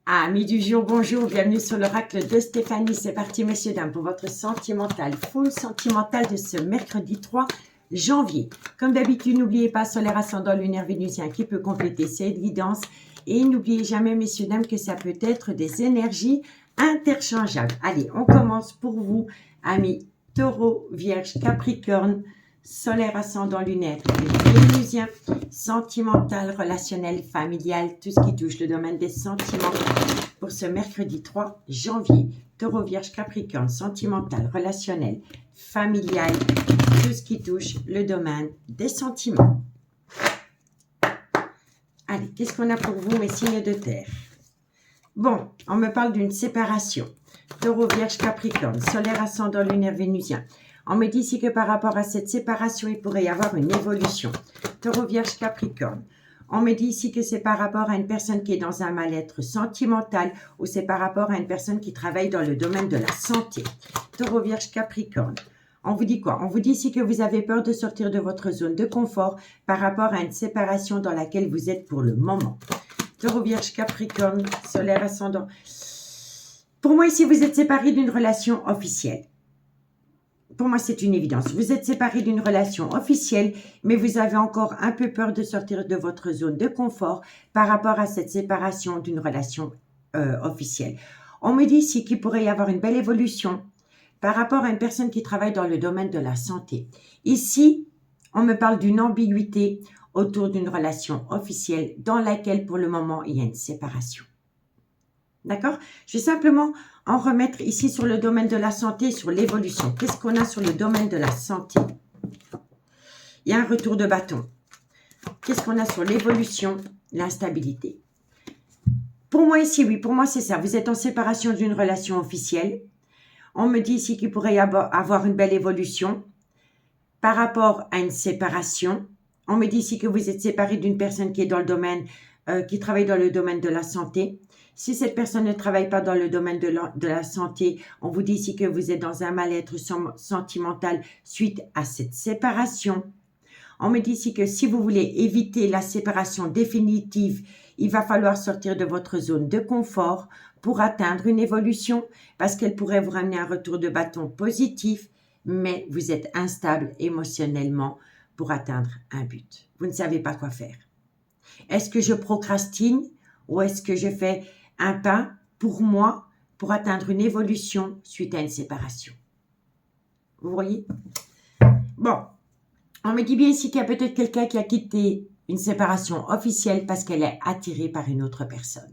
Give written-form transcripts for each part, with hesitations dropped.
Amis du jour, bonjour, bienvenue sur l'oracle de Stéphanie. C'est parti, messieurs, dames, pour votre sentimental, full sentimental de ce mercredi 3 janvier. Comme d'habitude, n'oubliez pas solaire, ascendant, lunaire, vénusien qui peut compléter cette guidance. Et n'oubliez jamais, messieurs, dames, que ça peut être des énergies interchangeables. Allez, on commence pour vous, amis Taureau, Vierge, Capricorne, solaire, ascendant, lunaire, vénusien, sentimental, relationnel, familial, tout ce qui touche le domaine des sentiments pour ce mercredi 3 janvier. Taureau, Vierge, Capricorne, sentimental, relationnel, familial, tout ce qui touche le domaine des sentiments. Allez, qu'est-ce qu'on a pour vous, mes signes de terre? Bon, on me parle d'une séparation. Taureau, Vierge, Capricorne, solaire, ascendant, lunaire, vénusien. On me dit ici que par rapport à cette séparation, il pourrait y avoir une évolution. Taureau, Vierge, Capricorne. On me dit ici que c'est par rapport à une personne qui est dans un mal-être sentimental ou c'est par rapport à une personne qui travaille dans le domaine de la santé. Taureau, Vierge, Capricorne. On vous dit quoi? On vous dit ici que vous avez peur de sortir de votre zone de confort par rapport à une séparation dans laquelle vous êtes pour le moment. Taureau, Vierge, Capricorne, solaire, ascendant. Pour moi, ici, vous êtes séparés d'une relation officielle. Pour moi, c'est une évidence. Vous êtes séparés d'une relation officielle, mais vous avez encore un peu peur de sortir de votre zone de confort par rapport à cette séparation d'une relation officielle. On me dit ici qu'il pourrait y avoir une belle évolution par rapport à une personne qui travaille dans le domaine de la santé. Ici, on me parle d'une ambiguïté autour d'une relation officielle dans laquelle, pour le moment, il y a une séparation. D'accord? Je vais simplement en remettre ici sur le domaine de la santé, sur l'évolution. Qu'est-ce qu'on a sur le domaine de la santé? Il y a un retour de bâton. Qu'est-ce qu'on a sur l'évolution? L'instabilité. Pour moi ici, oui, pour moi c'est ça. Vous êtes en séparation d'une relation officielle. On me dit ici qu'il pourrait y avoir une belle évolution par rapport à une séparation. On me dit ici que vous êtes séparé d'une personne qui est dans le domaine, qui travaille dans le domaine de la santé. Si cette personne ne travaille pas dans le domaine de la santé, on vous dit ici que vous êtes dans un mal-être sentimental suite à cette séparation. On me dit ici que si vous voulez éviter la séparation définitive, il va falloir sortir de votre zone de confort pour atteindre une évolution parce qu'elle pourrait vous ramener un retour de bâton positif, mais vous êtes instable émotionnellement pour atteindre un but. Vous ne savez pas quoi faire. Est-ce que je procrastine ou est-ce que je fais un pas pour moi pour atteindre une évolution suite à une séparation? Vous voyez? Bon, on me dit bien ici qu'il y a peut-être quelqu'un qui a quitté une séparation officielle parce qu'elle est attirée par une autre personne.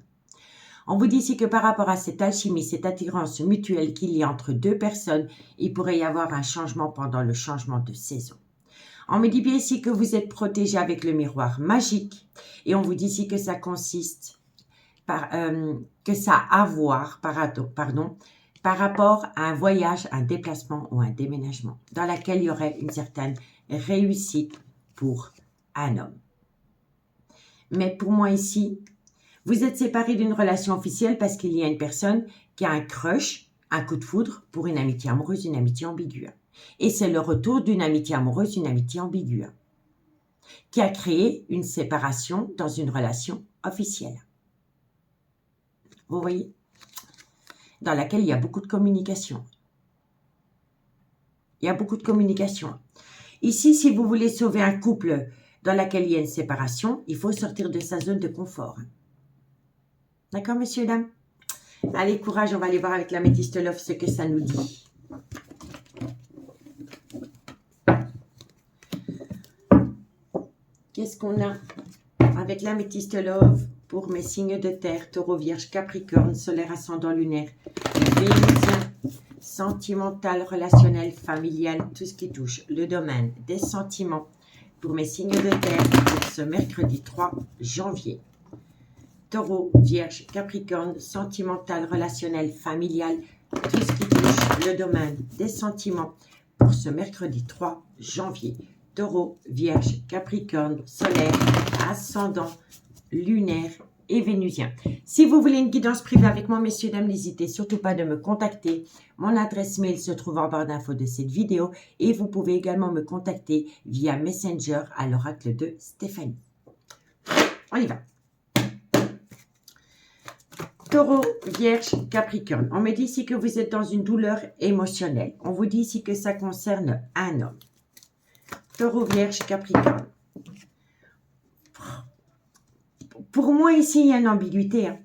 On vous dit ici que par rapport à cette alchimie, cette attirance mutuelle qu'il y a entre deux personnes, il pourrait y avoir un changement pendant le changement de saison. On me dit bien ici que vous êtes protégé avec le miroir magique et on vous dit ici que ça consiste que ça a à voir par rapport à un voyage, un déplacement ou un déménagement dans lequel il y aurait une certaine réussite pour un homme. Mais pour moi ici, vous êtes séparés d'une relation officielle parce qu'il y a une personne qui a un crush, un coup de foudre pour une amitié amoureuse, une amitié ambiguë. Et c'est le retour d'une amitié amoureuse, une amitié ambiguë, qui a créé une séparation dans une relation officielle. Vous voyez? Dans laquelle il y a beaucoup de communication. Il y a beaucoup de communication. Ici, si vous voulez sauver un couple dans lequel il y a une séparation, il faut sortir de sa zone de confort. D'accord, messieurs, dames? Allez, courage, on va aller voir avec l'améthyste Love ce que ça nous dit. Qu'est-ce qu'on a avec l'améthyste Love pour mes signes de terre, Taureau, Vierge, Capricorne, solaire, ascendant, lunaire, vénusien, sentimental, relationnel, familial, tout ce qui touche le domaine des sentiments pour mes signes de terre pour ce mercredi 3 janvier. Taureau, Vierge, Capricorne, sentimental, relationnel, familial, tout ce qui touche le domaine des sentiments pour ce mercredi 3 janvier. Taureau, Vierge, Capricorne, solaire, ascendant, lunaire et vénusien. Si vous voulez une guidance privée avec moi, messieurs, dames, n'hésitez surtout pas de me contacter. Mon adresse mail se trouve en barre d'infos de cette vidéo et vous pouvez également me contacter via Messenger à l'oracle de Stéphanie. On y va. Taureau, Vierge, Capricorne. On me dit ici que vous êtes dans une douleur émotionnelle. On vous dit ici que ça concerne un homme. Taureau, Vierge, Capricorne. Pour moi, ici, il y a une ambiguïté. Hein.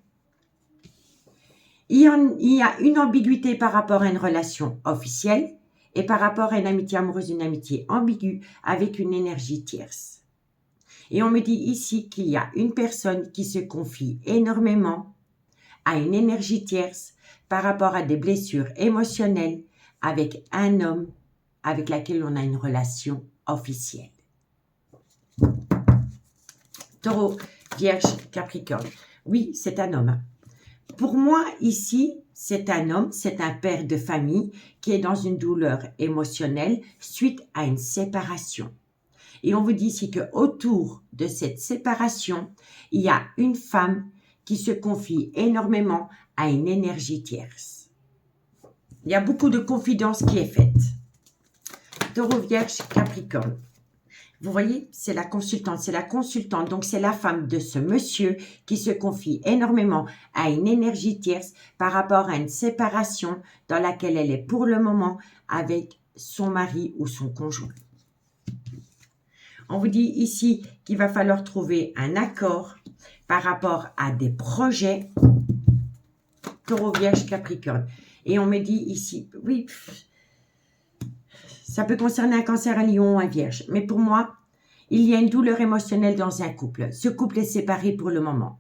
Il y a une ambiguïté par rapport à une relation officielle et par rapport à une amitié amoureuse, une amitié ambiguë avec une énergie tierce. Et on me dit ici qu'il y a une personne qui se confie énormément à une énergie tierce par rapport à des blessures émotionnelles avec un homme avec lequel on a une relation officielle. Taureau, Vierge, Capricorne. Oui, c'est un homme. Pour moi, ici, c'est un homme, c'est un père de famille qui est dans une douleur émotionnelle suite à une séparation. Et on vous dit ici qu'autour de cette séparation, il y a une femme qui se confie énormément à une énergie tierce. Il y a beaucoup de confidence qui est faite. Taureau, Vierge, Capricorne. Vous voyez, c'est la consultante. C'est la consultante, donc c'est la femme de ce monsieur qui se confie énormément à une énergie tierce par rapport à une séparation dans laquelle elle est pour le moment avec son mari ou son conjoint. On vous dit ici qu'il va falloir trouver un accord par rapport à des projets. Taureau, Vierge, Capricorne. Et on me dit ici, oui, ça peut concerner un cancer, un lion, un vierge. Mais pour moi, il y a une douleur émotionnelle dans un couple. Ce couple est séparé pour le moment.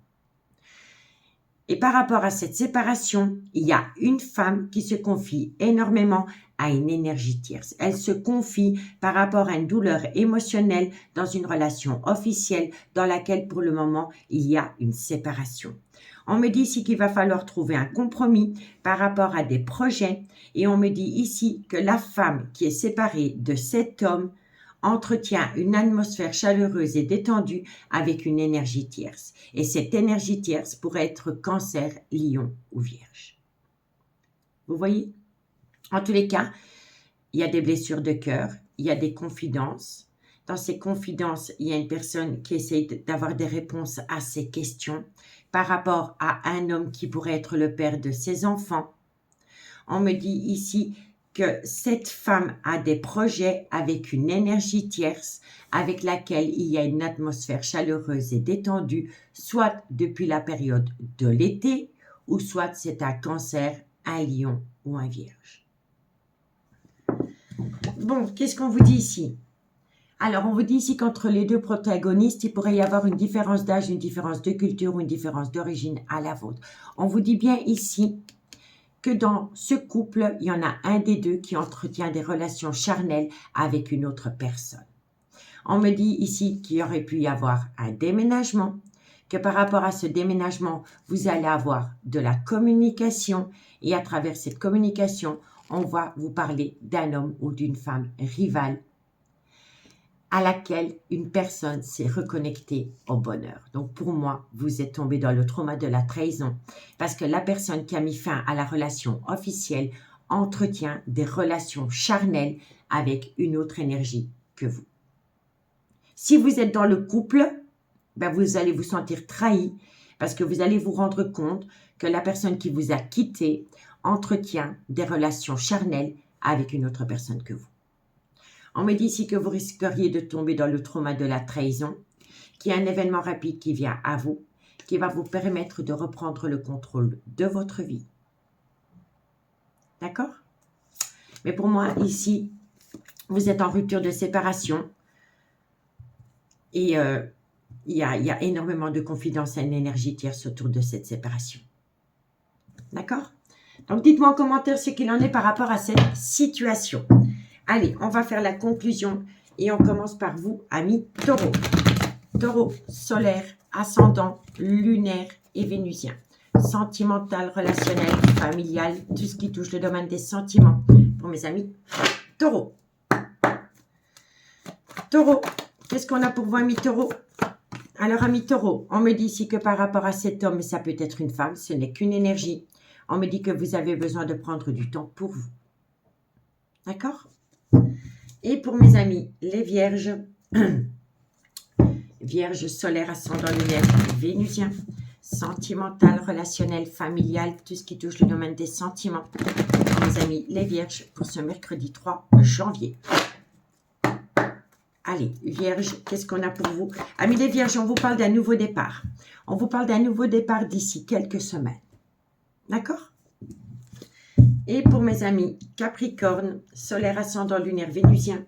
Et par rapport à cette séparation, il y a une femme qui se confie énormément à une énergie tierce. Elle se confie par rapport à une douleur émotionnelle dans une relation officielle dans laquelle pour le moment il y a une séparation. On me dit ici qu'il va falloir trouver un compromis par rapport à des projets et on me dit ici que la femme qui est séparée de cet homme entretient une atmosphère chaleureuse et détendue avec une énergie tierce. Et cette énergie tierce pourrait être cancer, lion ou vierge. Vous voyez? En tous les cas, il y a des blessures de cœur, il y a des confidences. Dans ces confidences, il y a une personne qui essaie d'avoir des réponses à ces questions par rapport à un homme qui pourrait être le père de ses enfants. On me dit ici que cette femme a des projets avec une énergie tierce avec laquelle il y a une atmosphère chaleureuse et détendue, soit depuis la période de l'été, ou soit c'est un cancer, un lion ou un vierge. Bon, qu'est-ce qu'on vous dit ici? Alors, on vous dit ici qu'entre les deux protagonistes, il pourrait y avoir une différence d'âge, une différence de culture ou une différence d'origine à la vôtre. On vous dit bien ici que dans ce couple, il y en a un des deux qui entretient des relations charnelles avec une autre personne. On me dit ici qu'il y aurait pu y avoir un déménagement, que par rapport à ce déménagement, vous allez avoir de la communication et à travers cette communication, on va vous parler d'un homme ou d'une femme rivale à laquelle une personne s'est reconnectée au bonheur. Donc pour moi, vous êtes tombé dans le trauma de la trahison parce que la personne qui a mis fin à la relation officielle entretient des relations charnelles avec une autre énergie que vous. Si vous êtes dans le couple, ben vous allez vous sentir trahi parce que vous allez vous rendre compte que la personne qui vous a quitté entretient des relations charnelles avec une autre personne que vous. On me dit ici que vous risqueriez de tomber dans le trauma de la trahison, qu'il y a un événement rapide qui vient à vous, qui va vous permettre de reprendre le contrôle de votre vie. D'accord? Mais pour moi, ici, vous êtes en rupture de séparation et il y a énormément de confiance et d'énergie tierce autour de cette séparation. D'accord? Donc, dites-moi en commentaire ce qu'il en est par rapport à cette situation. Allez, on va faire la conclusion et on commence par vous, amis taureaux. Taureau, solaire, ascendant, lunaire et vénusien. Sentimental, relationnel, familial, tout ce qui touche le domaine des sentiments pour mes amis taureaux. Taureau, qu'est-ce qu'on a pour vous, amis taureaux? Alors, amis taureaux, on me dit ici que par rapport à cet homme, ça peut être une femme, ce n'est qu'une énergie. On me dit que vous avez besoin de prendre du temps pour vous. D'accord? Et pour mes amis, les vierges, vierges solaire, ascendant lunaire, vénusien, sentimental, relationnel, familial, tout ce qui touche le domaine des sentiments. Mes amis, les Vierges, pour ce mercredi 3 janvier. Allez, Vierge, qu'est-ce qu'on a pour vous? Amis les Vierges, on vous parle d'un nouveau départ. On vous parle d'un nouveau départ d'ici quelques semaines. D'accord? Et pour mes amis Capricorne, solaire, ascendant, lunaire, vénusien,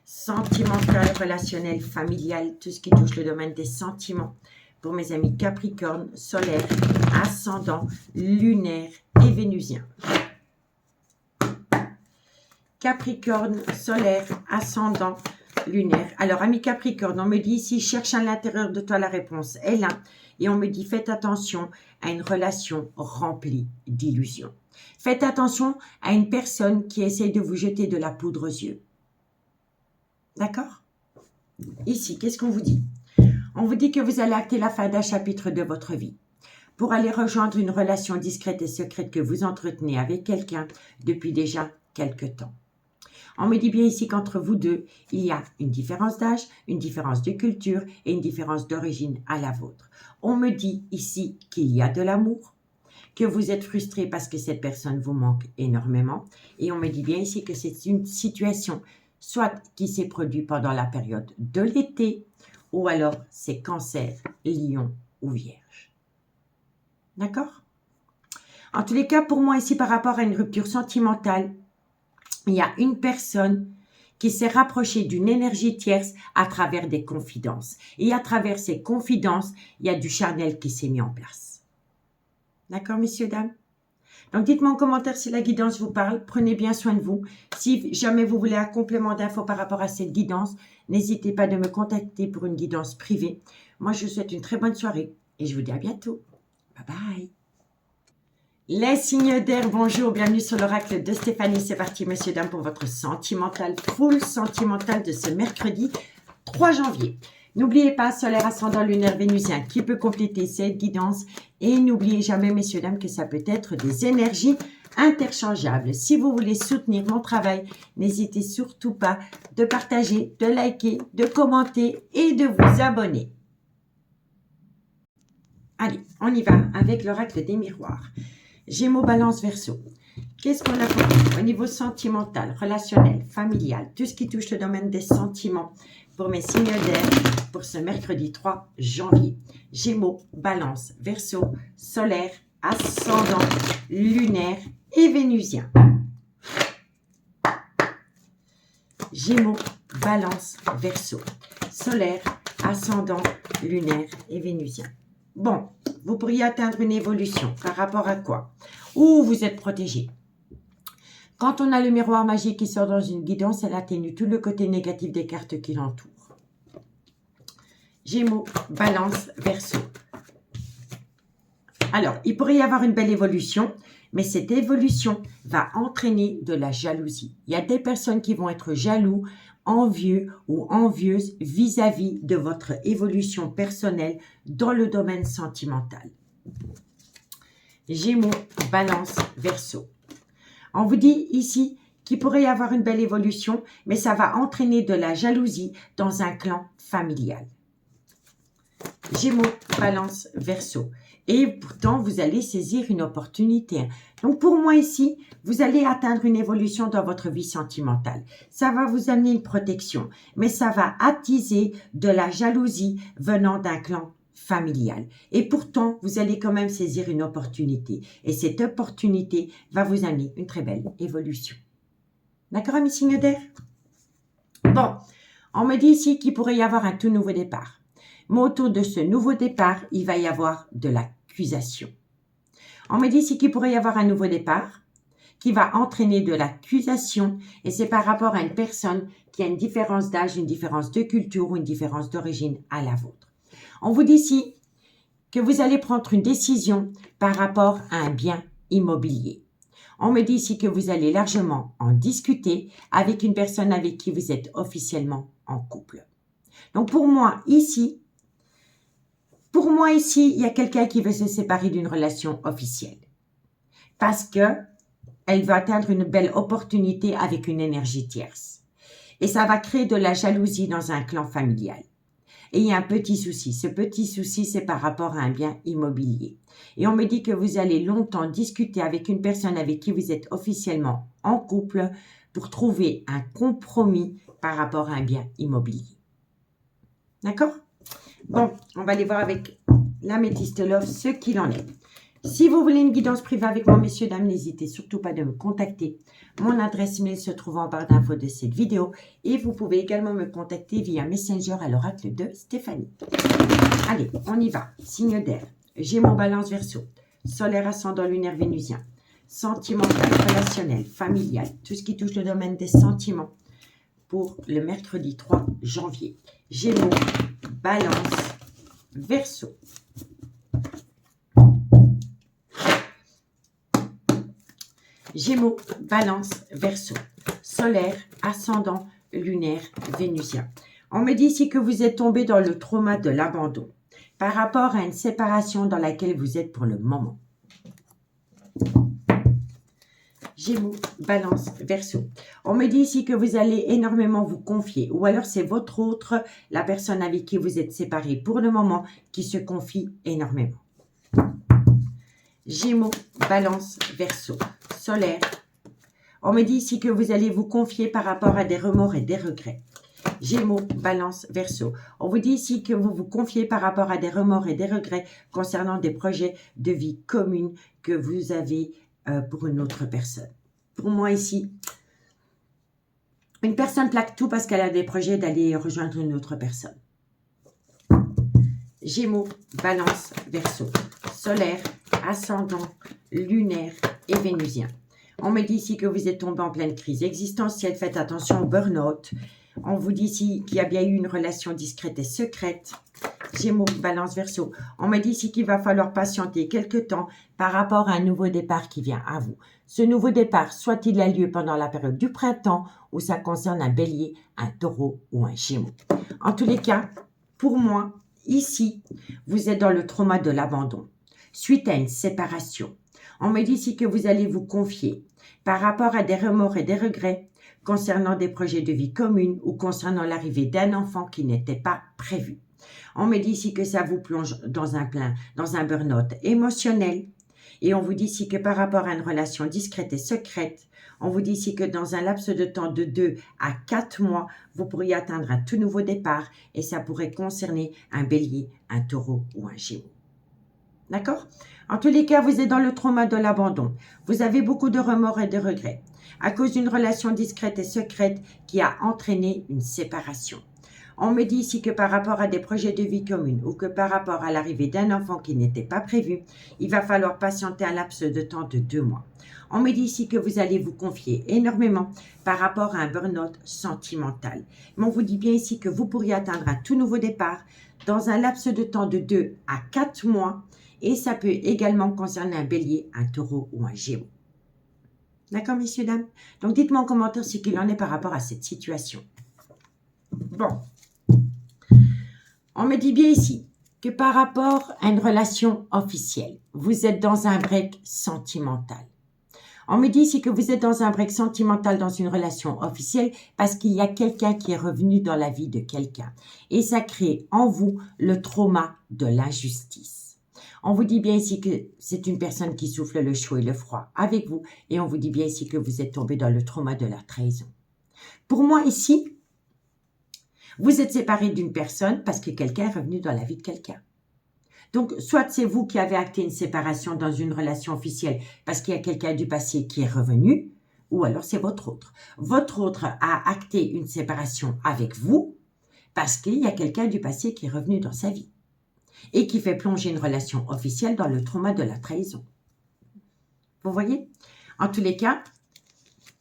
sentimental, relationnel, familial, tout ce qui touche le domaine des sentiments. Pour mes amis Capricorne, solaire, ascendant, lunaire et vénusien. Capricorne, solaire, ascendant, lunaire. Alors, ami Capricorne, on me dit ici, cherche à l'intérieur de toi la réponse est là. Et on me dit, faites attention à une relation remplie d'illusions. Faites attention à une personne qui essaye de vous jeter de la poudre aux yeux. D'accord? Ici, qu'est-ce qu'on vous dit? On vous dit que vous allez acter la fin d'un chapitre de votre vie pour aller rejoindre une relation discrète et secrète que vous entretenez avec quelqu'un depuis déjà quelque temps. On me dit bien ici qu'entre vous deux, il y a une différence d'âge, une différence de culture et une différence d'origine à la vôtre. On me dit ici qu'il y a de l'amour, que vous êtes frustré parce que cette personne vous manque énormément. Et on me dit bien ici que c'est une situation soit qui s'est produite pendant la période de l'été, ou alors c'est Cancer, Lion ou Vierge. D'accord? En tous les cas, pour moi ici, par rapport à une rupture sentimentale, il y a une personne qui s'est rapprochée d'une énergie tierce à travers des confidences. Et à travers ces confidences, il y a du charnel qui s'est mis en place. D'accord, messieurs, dames? Donc, dites-moi en commentaire si la guidance vous parle. Prenez bien soin de vous. Si jamais vous voulez un complément d'infos par rapport à cette guidance, n'hésitez pas de me contacter pour une guidance privée. Moi, je vous souhaite une très bonne soirée et je vous dis à bientôt. Bye bye. Les signes d'air, bonjour, bienvenue sur l'oracle de Stéphanie. C'est parti, messieurs, dames, pour votre sentimental, full sentimental de ce mercredi 3 janvier. N'oubliez pas, solaire, ascendant, lunaire, vénusien qui peut compléter cette guidance. Et n'oubliez jamais, messieurs, dames, que ça peut être des énergies interchangeables. Si vous voulez soutenir mon travail, n'hésitez surtout pas de partager, de liker, de commenter et de vous abonner. Allez, on y va avec l'oracle des miroirs. Gémeaux, Balance, Verseau. Qu'est-ce qu'on a pour vous au niveau sentimental, relationnel, familial, tout ce qui touche le domaine des sentiments pour mes signes d'air pour ce mercredi 3 janvier. Gémeaux, Balance, Verseau, solaire, ascendant, lunaire et vénusien. Gémeaux, Balance, Verseau, solaire, ascendant, lunaire et vénusien. Bon, vous pourriez atteindre une évolution par rapport à quoi? Ou vous êtes protégé. Quand on a le miroir magique qui sort dans une guidance, elle atténue tout le côté négatif des cartes qui l'entourent. Gémeaux, Balance, Verseau. Alors, il pourrait y avoir une belle évolution, mais cette évolution va entraîner de la jalousie. Il y a des personnes qui vont être jaloux, envieux ou envieuses vis-à-vis de votre évolution personnelle dans le domaine sentimental. Gémeaux, Balance, Verseau. On vous dit ici qu'il pourrait y avoir une belle évolution, mais ça va entraîner de la jalousie dans un clan familial. Gémeaux, Balance, Verseau. Et pourtant, vous allez saisir une opportunité. Donc, pour moi ici, vous allez atteindre une évolution dans votre vie sentimentale. Ça va vous amener une protection, mais ça va attiser de la jalousie venant d'un clan familial. Et pourtant, vous allez quand même saisir une opportunité. Et cette opportunité va vous amener une très belle évolution. D'accord, amis signes d'air? Bon, on me dit ici qu'il pourrait y avoir un tout nouveau départ. Mais autour de ce nouveau départ, il va y avoir de l'accusation. On me dit ici qu'il pourrait y avoir un nouveau départ qui va entraîner de l'accusation et c'est par rapport à une personne qui a une différence d'âge, une différence de culture ou une différence d'origine à la vôtre. On vous dit ici que vous allez prendre une décision par rapport à un bien immobilier. On me dit ici que vous allez largement en discuter avec une personne avec qui vous êtes officiellement en couple. Donc pour moi ici, il y a quelqu'un qui veut se séparer d'une relation officielle. Parce que elle va atteindre une belle opportunité avec une énergie tierce. Et ça va créer de la jalousie dans un clan familial. Et il y a un petit souci. Ce petit souci, c'est par rapport à un bien immobilier. Et on me dit que vous allez longtemps discuter avec une personne avec qui vous êtes officiellement en couple pour trouver un compromis par rapport à un bien immobilier. D'accord? Bon, on va aller voir avec l'améthyste love ce qu'il en est. Si vous voulez une guidance privée avec moi, messieurs, dames, n'hésitez surtout pas de me contacter. Mon adresse mail se trouve en barre d'infos de cette vidéo et vous pouvez également me contacter via Messenger à l'oracle de Stéphanie. Allez, on y va. Signe d'air, Gémeaux, Balance, Verseau, solaire, ascendant, lunaire, vénusien, sentimental, relationnel, familial, tout ce qui touche le domaine des sentiments pour le mercredi 3 janvier. Gémeaux, Balance, Verseau. Gémeaux, Balance, Verseau, solaire, ascendant, lunaire, vénusien. On me dit ici que vous êtes tombé dans le trauma de l'abandon par rapport à une séparation dans laquelle vous êtes pour le moment. Gémeaux, Balance, Verseau. On me dit ici que vous allez énormément vous confier ou alors c'est votre autre, la personne avec qui vous êtes séparé pour le moment, qui se confie énormément. Gémeaux, Balance, Verseau, solaire. On me dit ici que vous allez vous confier par rapport à des remords et des regrets. Gémeaux, Balance, Verseau. On vous dit ici que vous vous confiez par rapport à des remords et des regrets concernant des projets de vie commune que vous avez pour une autre personne. Pour moi ici, une personne plaque tout parce qu'elle a des projets d'aller rejoindre une autre personne. Gémeaux, Balance, Verseau, solaire, ascendant, lunaire et vénusien. On me dit ici que vous êtes tombé en pleine crise existentielle. Faites attention au burn-out. On vous dit ici qu'il y a bien eu une relation discrète et secrète. Gémeaux, Balance, Verseau. On me dit ici qu'il va falloir patienter quelque temps par rapport à un nouveau départ qui vient à vous. Ce nouveau départ, soit il a lieu pendant la période du printemps ou ça concerne un bélier, un taureau ou un gémeau. En tous les cas, pour moi, ici, vous êtes dans le trauma de l'abandon suite à une séparation. On me dit ici que vous allez vous confier par rapport à des remords et des regrets concernant des projets de vie commune ou concernant l'arrivée d'un enfant qui n'était pas prévu. On me dit ici que ça vous plonge dans un burn-out émotionnel. Et on vous dit ici que par rapport à une relation discrète et secrète, on vous dit ici que dans un laps de temps de 2 à 4 mois, vous pourriez atteindre un tout nouveau départ et ça pourrait concerner un bélier, un taureau ou un gémeau. D'accord? En tous les cas, vous êtes dans le trauma de l'abandon. Vous avez beaucoup de remords et de regrets à cause d'une relation discrète et secrète qui a entraîné une séparation. On me dit ici que par rapport à des projets de vie commune ou que par rapport à l'arrivée d'un enfant qui n'était pas prévu, il va falloir patienter un laps de temps de 2 mois. On me dit ici que vous allez vous confier énormément par rapport à un burn-out sentimental. Mais on vous dit bien ici que vous pourriez atteindre un tout nouveau départ dans un laps de temps de 2 à 4 mois et ça peut également concerner un bélier, un taureau ou un gémeau. D'accord, messieurs, dames? Donc, dites-moi en commentaire ce qu'il en est par rapport à cette situation. Bon. On me dit bien ici que par rapport à une relation officielle, vous êtes dans un break sentimental. On me dit ici que vous êtes dans un break sentimental dans une relation officielle parce qu'il y a quelqu'un qui est revenu dans la vie de quelqu'un. Et ça crée en vous le trauma de l'injustice. On vous dit bien ici que c'est une personne qui souffle le chaud et le froid avec vous. Et on vous dit bien ici que vous êtes tombé dans le trauma de la trahison. Pour moi ici, vous êtes séparé d'une personne parce que quelqu'un est revenu dans la vie de quelqu'un. Donc, soit c'est vous qui avez acté une séparation dans une relation officielle parce qu'il y a quelqu'un du passé qui est revenu, ou alors c'est votre autre. Votre autre a acté une séparation avec vous parce qu'il y a quelqu'un du passé qui est revenu dans sa vie et qui fait plonger une relation officielle dans le trauma de la trahison. Vous voyez? En tous les cas,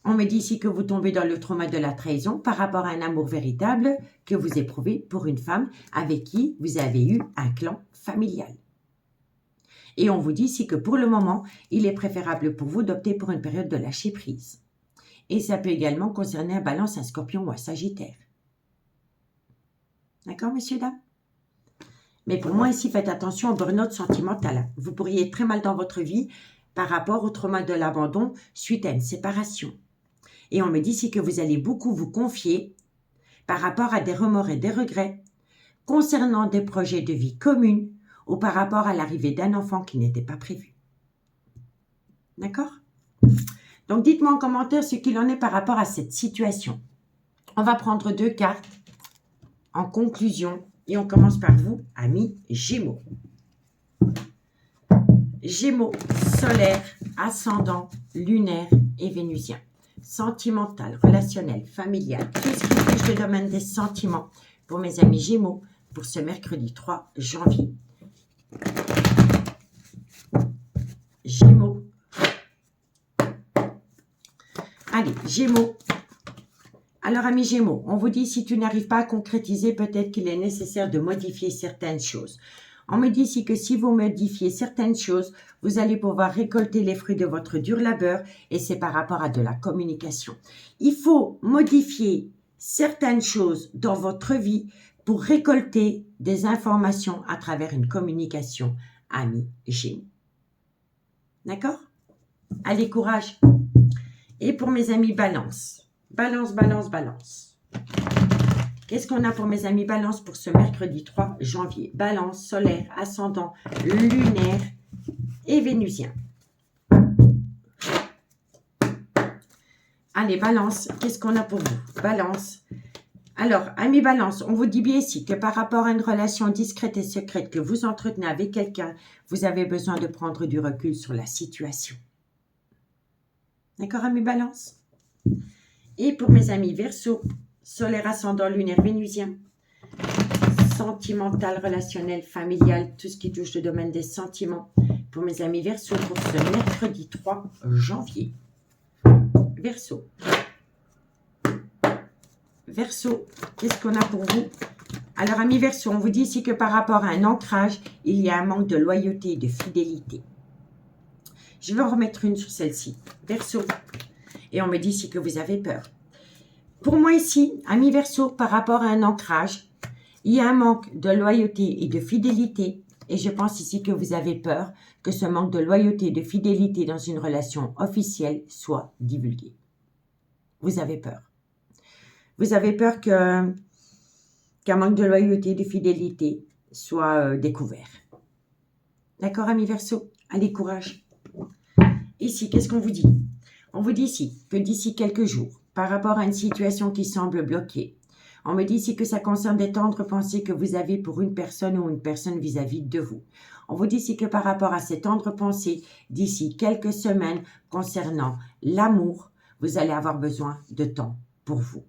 on me dit ici que vous tombez dans le trauma de la trahison par rapport à un amour véritable que vous éprouvez pour une femme avec qui vous avez eu un clan familial. Et on vous dit ici que pour le moment, il est préférable pour vous d'opter pour une période de lâcher prise. Et ça peut également concerner un Balance, un Scorpion ou un Sagittaire. D'accord, messieurs, dames? Mais pour moi, ici, faites attention au burn-out sentimental. Vous pourriez être très mal dans votre vie par rapport au trauma de l'abandon suite à une séparation. Et on me dit ici que vous allez beaucoup vous confier par rapport à des remords et des regrets concernant des projets de vie communs ou par rapport à l'arrivée d'un enfant qui n'était pas prévu. D'accord? Donc, dites-moi en commentaire ce qu'il en est par rapport à cette situation. On va prendre 2 cartes en conclusion et on commence par vous, amis Gémeaux. Gémeaux, solaire, ascendant, lunaire et vénusien. Sentimental, relationnel, familial, tout ce qui touche le domaine des sentiments pour mes amis Gémeaux pour ce mercredi 3 janvier. Gémeaux. Allez, Gémeaux. Alors, amis Gémeaux, on vous dit si tu n'arrives pas à concrétiser, peut-être qu'il est nécessaire de modifier certaines choses. On me dit ici que si vous modifiez certaines choses, vous allez pouvoir récolter les fruits de votre dur labeur et c'est par rapport à de la communication. Il faut modifier certaines choses dans votre vie pour récolter des informations à travers une communication, amis Gémeaux. D'accord? Allez, courage. Et pour mes amis Balance. Balance, balance, balance. Qu'est-ce qu'on a pour mes amis Balance pour ce mercredi 3 janvier? Balance, solaire, ascendant, lunaire et vénusien. Allez, Balance, qu'est-ce qu'on a pour vous? Balance. Alors, amis Balance, on vous dit bien ici que par rapport à une relation discrète et secrète que vous entretenez avec quelqu'un, vous avez besoin de prendre du recul sur la situation. D'accord, amis Balance? Et pour mes amis Verseau, solaire, ascendant, lunaire, vénusien, sentimental, relationnel, familial, tout ce qui touche le domaine des sentiments. Pour mes amis Verseau, pour ce mercredi 3 janvier. Verseau. Verseau, qu'est-ce qu'on a pour vous? Alors, amis Verseau, on vous dit ici que par rapport à un ancrage, il y a un manque de loyauté et de fidélité. Je vais en remettre une sur celle-ci. Verseau. Et on me dit ici que vous avez peur. Pour moi ici, amis Verseau, par rapport à un ancrage, il y a un manque de loyauté et de fidélité. Et je pense ici que vous avez peur que ce manque de loyauté et de fidélité dans une relation officielle soit divulgué. Vous avez peur. Vous avez peur qu'un manque de loyauté et de fidélité soit découvert. D'accord, amis Verseau? Allez, courage. Ici, qu'est-ce qu'on vous dit? On vous dit ici que d'ici quelques jours, par rapport à une situation qui semble bloquée, on me dit ici que ça concerne des tendres pensées que vous avez pour une personne ou une personne vis-à-vis de vous. On vous dit ici que par rapport à ces tendres pensées, d'ici quelques semaines concernant l'amour, vous allez avoir besoin de temps pour vous.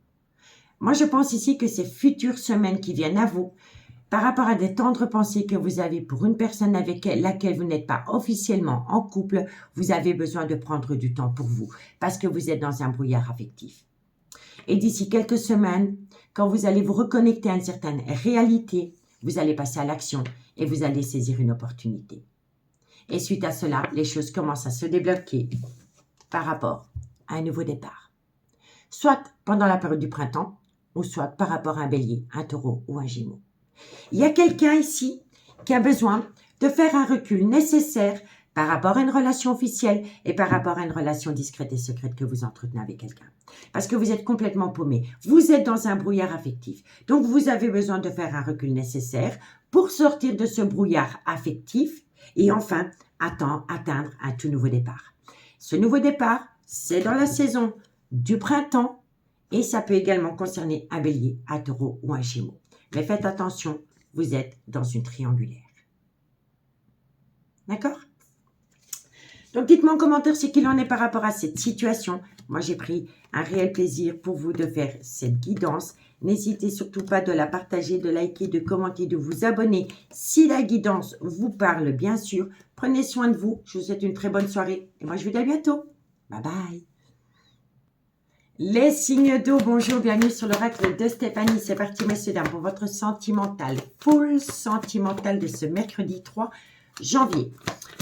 Moi, je pense ici que ces futures semaines qui viennent à vous, par rapport à des tendres pensées que vous avez pour une personne avec laquelle vous n'êtes pas officiellement en couple, vous avez besoin de prendre du temps pour vous parce que vous êtes dans un brouillard affectif. Et d'ici quelques semaines, quand vous allez vous reconnecter à une certaine réalité, vous allez passer à l'action et vous allez saisir une opportunité. Et suite à cela, les choses commencent à se débloquer par rapport à un nouveau départ. Soit pendant la période du printemps, ou soit par rapport à un bélier, un taureau ou un gémeaux. Il y a quelqu'un ici qui a besoin de faire un recul nécessaire par rapport à une relation officielle et par rapport à une relation discrète et secrète que vous entretenez avec quelqu'un. Parce que vous êtes complètement paumé. Vous êtes dans un brouillard affectif. Donc, vous avez besoin de faire un recul nécessaire pour sortir de ce brouillard affectif et enfin atteindre un tout nouveau départ. Ce nouveau départ, c'est dans la saison du printemps et ça peut également concerner un bélier, un taureau ou un gémeaux. Mais faites attention, vous êtes dans une triangulaire. D'accord? Donc, dites-moi en commentaire ce qu'il en est par rapport à cette situation. Moi, j'ai pris un réel plaisir pour vous de faire cette guidance. N'hésitez surtout pas de la partager, de liker, de commenter, de vous abonner si la guidance vous parle, bien sûr. Prenez soin de vous. Je vous souhaite une très bonne soirée. Et moi, je vous dis à bientôt. Bye bye. Les signes d'eau, bonjour, bienvenue sur l'oracle de Stéphanie. C'est parti, messieurs, dames, pour votre sentimental, full sentimental de ce mercredi 3 janvier.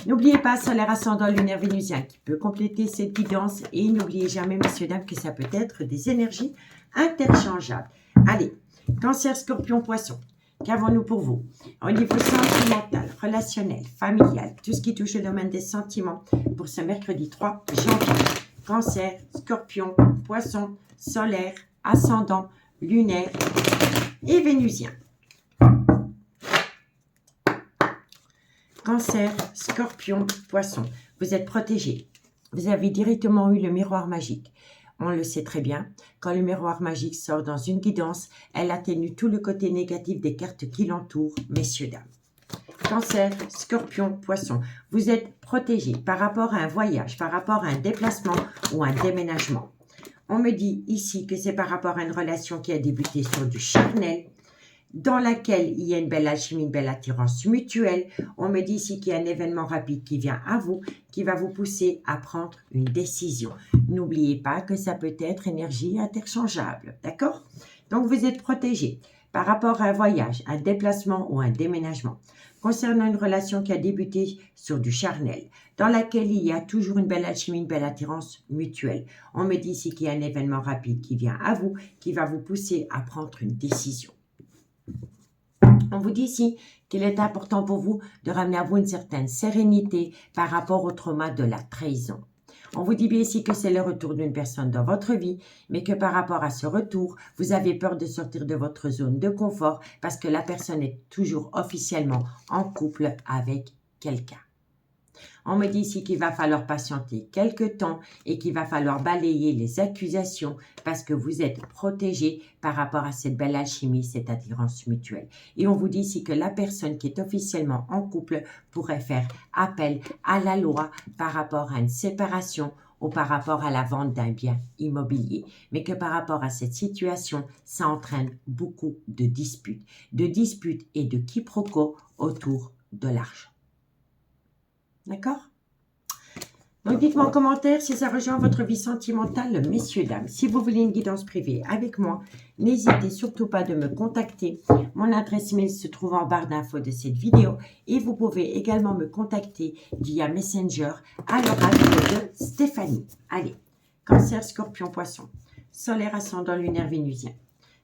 N'oubliez pas, solaire, ascendant, lunaire, vénusien qui peut compléter cette guidance. Et n'oubliez jamais, messieurs, dames, que ça peut être des énergies interchangeables. Allez, cancer, scorpion, poisson. Qu'avons-nous pour vous? Au niveau sentimental, relationnel, familial, tout ce qui touche le domaine des sentiments pour ce mercredi 3 janvier. Cancer, scorpion, poisson, solaire, ascendant, lunaire et vénusien. Cancer, Scorpion, Poisson. Vous êtes protégé. Vous avez directement eu le miroir magique. On le sait très bien, quand le miroir magique sort dans une guidance, elle atténue tout le côté négatif des cartes qui l'entourent, messieurs, dames. Cancer, Scorpion, Poisson. Vous êtes protégé par rapport à un voyage, par rapport à un déplacement ou un déménagement. On me dit ici que c'est par rapport à une relation qui a débuté sur du charnel, dans laquelle il y a une belle alchimie, une belle attirance mutuelle. On me dit ici qu'il y a un événement rapide qui vient à vous, qui va vous pousser à prendre une décision. N'oubliez pas que ça peut être énergie interchangeable, d'accord? Donc, vous êtes protégé par rapport à un voyage, un déplacement ou un déménagement. Concernant une relation qui a débuté sur du charnel, dans laquelle il y a toujours une belle alchimie, une belle attirance mutuelle. On me dit ici qu'il y a un événement rapide qui vient à vous, qui va vous pousser à prendre une décision. On vous dit ici qu'il est important pour vous de ramener à vous une certaine sérénité par rapport au trauma de la trahison. On vous dit bien ici que c'est le retour d'une personne dans votre vie, mais que par rapport à ce retour, vous avez peur de sortir de votre zone de confort parce que la personne est toujours officiellement en couple avec quelqu'un. On me dit ici qu'il va falloir patienter quelques temps et qu'il va falloir balayer les accusations parce que vous êtes protégé par rapport à cette belle alchimie, cette attirance mutuelle. Et on vous dit ici que la personne qui est officiellement en couple pourrait faire appel à la loi par rapport à une séparation ou par rapport à la vente d'un bien immobilier. Mais que par rapport à cette situation, ça entraîne beaucoup de disputes et de quiproquos autour de l'argent. D'accord? Donc, dites-moi en commentaire si ça rejoint votre vie sentimentale, messieurs, dames. Si vous voulez une guidance privée avec moi, n'hésitez surtout pas de me contacter. Mon adresse mail se trouve en barre d'infos de cette vidéo et vous pouvez également me contacter via Messenger à l'oracle de Stéphanie. Allez, Cancer, Scorpion, Poisson, solaire, ascendant, lunaire, vénusien.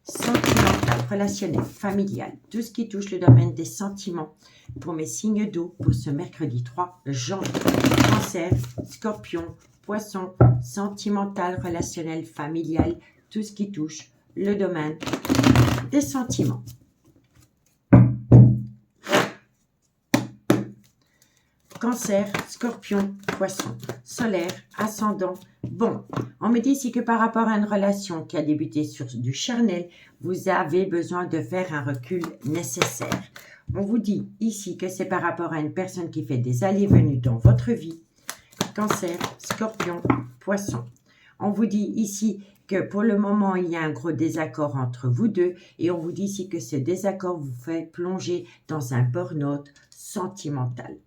Sentimental, relationnel, familial, tout ce qui touche le domaine des sentiments pour mes signes d'eau pour ce mercredi 3 janvier. Cancer, Scorpion, Poisson, sentimental, relationnel, familial, tout ce qui touche le domaine des sentiments. Cancer, Scorpion, Poisson, solaire, ascendant. Bon, on me dit ici que par rapport à une relation qui a débuté sur du charnel, vous avez besoin de faire un recul nécessaire. On vous dit ici que c'est par rapport à une personne qui fait des allées-venues dans votre vie. Cancer, Scorpion, Poisson. On vous dit ici que pour le moment, il y a un gros désaccord entre vous deux et on vous dit ici que ce désaccord vous fait plonger dans un burn-out sentimental.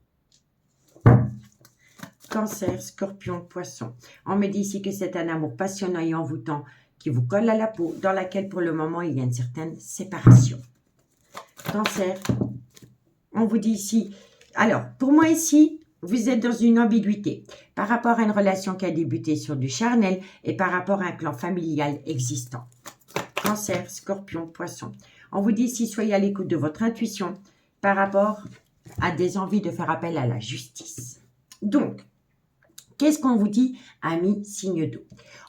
Cancer, Scorpion, Poisson. On me dit ici que c'est un amour passionnant et envoûtant qui vous colle à la peau, dans laquelle pour le moment il y a une certaine séparation. Cancer, on vous dit ici, alors pour moi ici, vous êtes dans une ambiguïté par rapport à une relation qui a débuté sur du charnel et par rapport à un clan familial existant. Cancer, Scorpion, Poisson. On vous dit ici, soyez à l'écoute de votre intuition par rapport à des envies de faire appel à la justice. Donc, qu'est-ce qu'on vous dit, amis signe d'eau?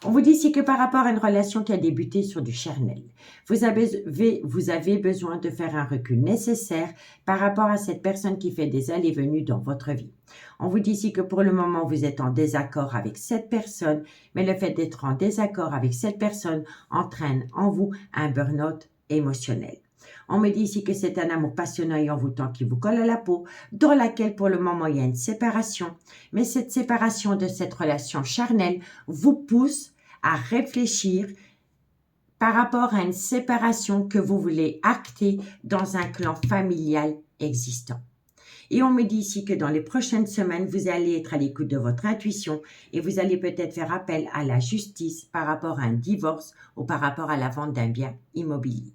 On vous dit ici que par rapport à une relation qui a débuté sur du charnel, vous avez besoin de faire un recul nécessaire par rapport à cette personne qui fait des allées-venues dans votre vie. On vous dit ici que pour le moment, vous êtes en désaccord avec cette personne, mais le fait d'être en désaccord avec cette personne entraîne en vous un burn-out émotionnel. On me dit ici que c'est un amour passionnant et envoûtant qui vous colle à la peau, dans laquelle pour le moment il y a une séparation. Mais cette séparation de cette relation charnelle vous pousse à réfléchir par rapport à une séparation que vous voulez acter dans un clan familial existant. Et on me dit ici que dans les prochaines semaines, vous allez être à l'écoute de votre intuition et vous allez peut-être faire appel à la justice par rapport à un divorce ou par rapport à la vente d'un bien immobilier.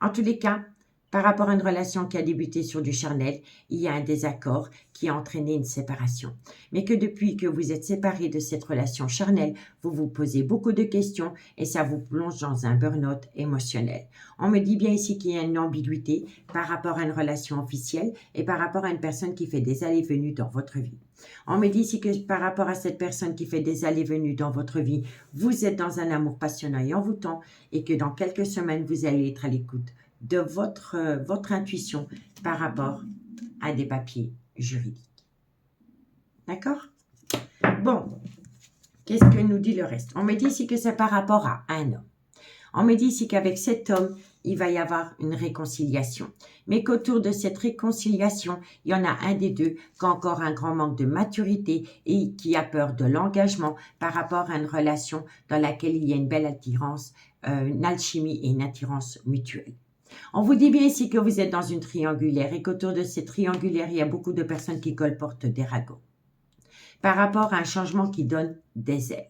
En tous les cas, par rapport à une relation qui a débuté sur du charnel, il y a un désaccord qui a entraîné une séparation. Mais que depuis que vous êtes séparé de cette relation charnelle, vous vous posez beaucoup de questions et ça vous plonge dans un burn-out émotionnel. On me dit bien ici qu'il y a une ambiguïté par rapport à une relation officielle et par rapport à une personne qui fait des allées-venues dans votre vie. On me dit ici que par rapport à cette personne qui fait des allées-venues dans votre vie, vous êtes dans un amour passionnant et envoûtant et que dans quelques semaines, vous allez être à l'écoute de votre intuition par rapport à des papiers juridiques. D'accord? Bon, qu'est-ce que nous dit le reste? On me dit ici que c'est par rapport à un homme. On me dit ici qu'avec cet homme, il va y avoir une réconciliation. Mais qu'autour de cette réconciliation, il y en a un des deux qui a encore un grand manque de maturité et qui a peur de l'engagement par rapport à une relation dans laquelle il y a une belle attirance, une alchimie et une attirance mutuelle. On vous dit bien ici que vous êtes dans une triangulaire et qu'autour de cette triangulaire, il y a beaucoup de personnes qui colportent des ragots. Par rapport à un changement qui donne des ailes.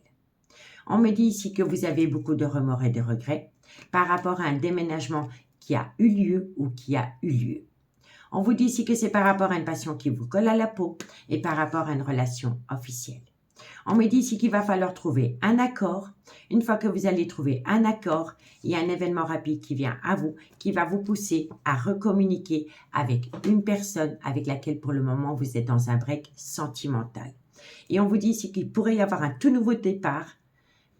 On me dit ici que vous avez beaucoup de remords et de regrets par rapport à un déménagement qui a eu lieu ou qui a eu lieu. On vous dit ici que c'est par rapport à une passion qui vous colle à la peau et par rapport à une relation officielle. On me dit ici qu'il va falloir trouver un accord. Une fois que vous allez trouver un accord, il y a un événement rapide qui vient à vous, qui va vous pousser à recommuniquer avec une personne avec laquelle pour le moment vous êtes dans un break sentimental. Et on vous dit ici qu'il pourrait y avoir un tout nouveau départ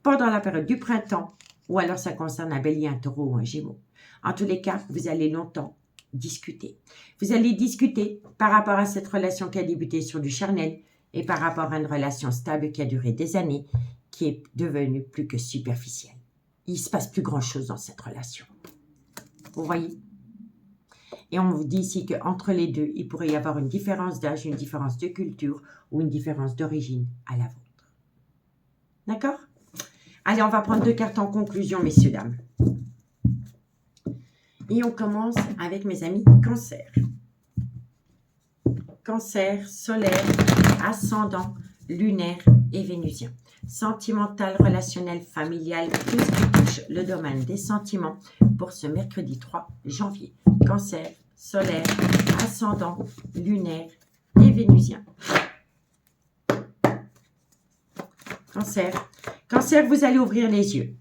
pendant la période du printemps, ou alors ça concerne un bélier, un taureau ou un gémeau. En tous les cas, vous allez longtemps discuter. Vous allez discuter par rapport à cette relation qui a débuté sur du charnel et par rapport à une relation stable qui a duré des années, qui est devenue plus que superficielle. Il ne se passe plus grand-chose dans cette relation. Vous voyez? Et on vous dit ici qu'entre les deux, il pourrait y avoir une différence d'âge, une différence de culture ou une différence d'origine à la vôtre. D'accord? Allez, on va prendre 2 cartes en conclusion, messieurs, dames. Et on commence avec mes amis Cancer. Cancer, solaire, ascendant, lunaire et vénusien. Sentimental, relationnel, familial, tout ce qui touche le domaine des sentiments pour ce mercredi 3 janvier. Cancer, solaire, ascendant, lunaire et vénusien. Cancer. Cancer, vous allez ouvrir les yeux.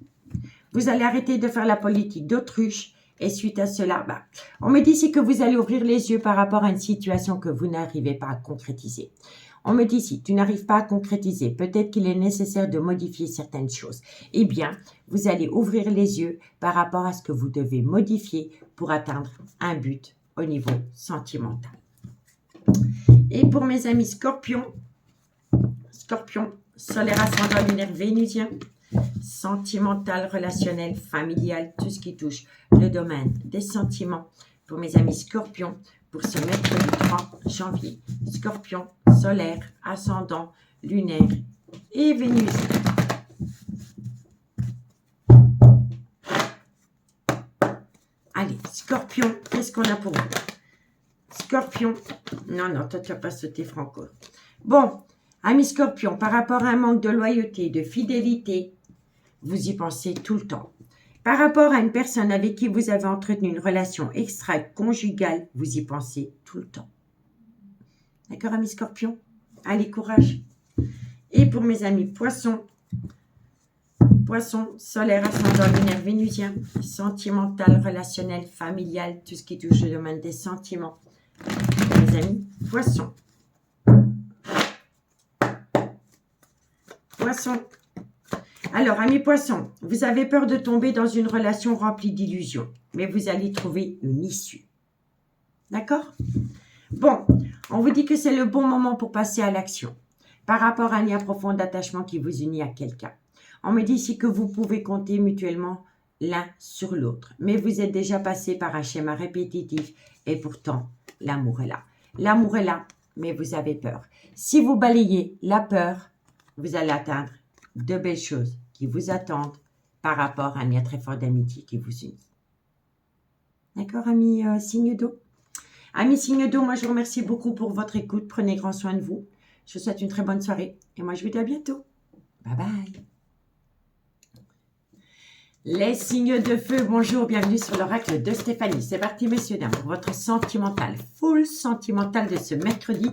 Vous allez arrêter de faire la politique d'autruche. Et suite à cela, on me dit ici que vous allez ouvrir les yeux par rapport à une situation que vous n'arrivez pas à concrétiser. On me dit ici, tu n'arrives pas à concrétiser, peut-être qu'il est nécessaire de modifier certaines choses. Eh bien, vous allez ouvrir les yeux par rapport à ce que vous devez modifier pour atteindre un but au niveau sentimental. Et pour mes amis Scorpion, solaire, ascendant, lunaire, vénusien, sentimental, relationnel, familial, tout ce qui touche le domaine des sentiments pour mes amis Scorpion pour ce mercredi 3 janvier. Scorpion, solaire, ascendant, lunaire et vénusien. Allez, Scorpion, qu'est-ce qu'on a pour vous? Scorpion, non, toi tu n'as pas sauté Franco. Bon, amis Scorpion, par rapport à un manque de loyauté, de fidélité, vous y pensez tout le temps. Par rapport à une personne avec qui vous avez entretenu une relation extra-conjugale, vous y pensez tout le temps. D'accord, amis Scorpion? Allez, courage. Et pour mes amis Poissons, solaire, ascendant, lunaire, vénusien, sentimental, relationnel, familial, tout ce qui touche le domaine des sentiments. Mes amis Poissons. Poissons. Alors, amis Poissons, vous avez peur de tomber dans une relation remplie d'illusions, mais vous allez trouver une issue. D'accord? Bon, on vous dit que c'est le bon moment pour passer à l'action par rapport à un lien profond d'attachement qui vous unit à quelqu'un. On me dit ici que vous pouvez compter mutuellement l'un sur l'autre, mais vous êtes déjà passé par un schéma répétitif et pourtant, l'amour est là. L'amour est là, mais vous avez peur. Si vous balayez la peur, vous allez atteindre de belles choses qui vous attendent par rapport à un lien très fort d'amitié qui vous unit. D'accord, amis signe d'eau? Amis signe d'eau, moi je vous remercie beaucoup pour votre écoute. Prenez grand soin de vous. Je vous souhaite une très bonne soirée. Et moi je vous dis à bientôt. Bye bye. Les signes de feu, bonjour, bienvenue sur l'oracle de Stéphanie. C'est parti, messieurs, dames, pour votre sentimental, full sentimental de ce mercredi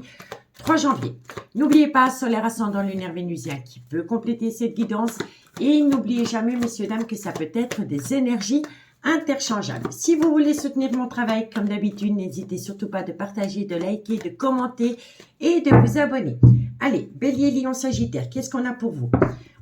3 janvier. N'oubliez pas, solaire, ascendant, lunaire, vénusien qui peut compléter cette guidance. Et n'oubliez jamais, messieurs, dames, que ça peut être des énergies interchangeables. Si vous voulez soutenir mon travail, comme d'habitude, n'hésitez surtout pas de partager, de liker, de commenter et de vous abonner. Allez, Bélier, Lion, Sagittaire, qu'est-ce qu'on a pour vous?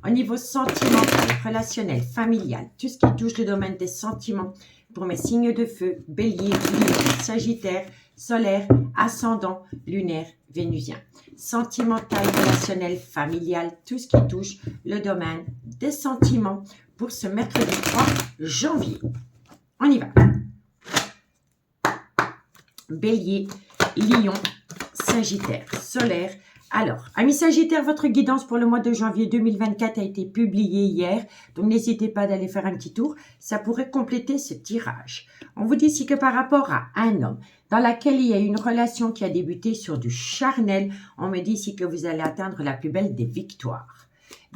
Au niveau sentimental, relationnel, familial, tout ce qui touche le domaine des sentiments, pour mes signes de feu, Bélier, Lion, Sagittaire, solaire, ascendant, lunaire, vénusien. Sentimental, relationnel, familial, tout ce qui touche le domaine des sentiments pour ce mercredi 3 janvier. On y va. Bélier, Lion, Sagittaire, solaire. Alors, amis Sagittaire, votre guidance pour le mois de janvier 2024 a été publiée hier, donc n'hésitez pas d'aller faire un petit tour, ça pourrait compléter ce tirage. On vous dit ici que par rapport à un homme dans lequel il y a une relation qui a débuté sur du charnel, on me dit ici que vous allez atteindre la plus belle des victoires.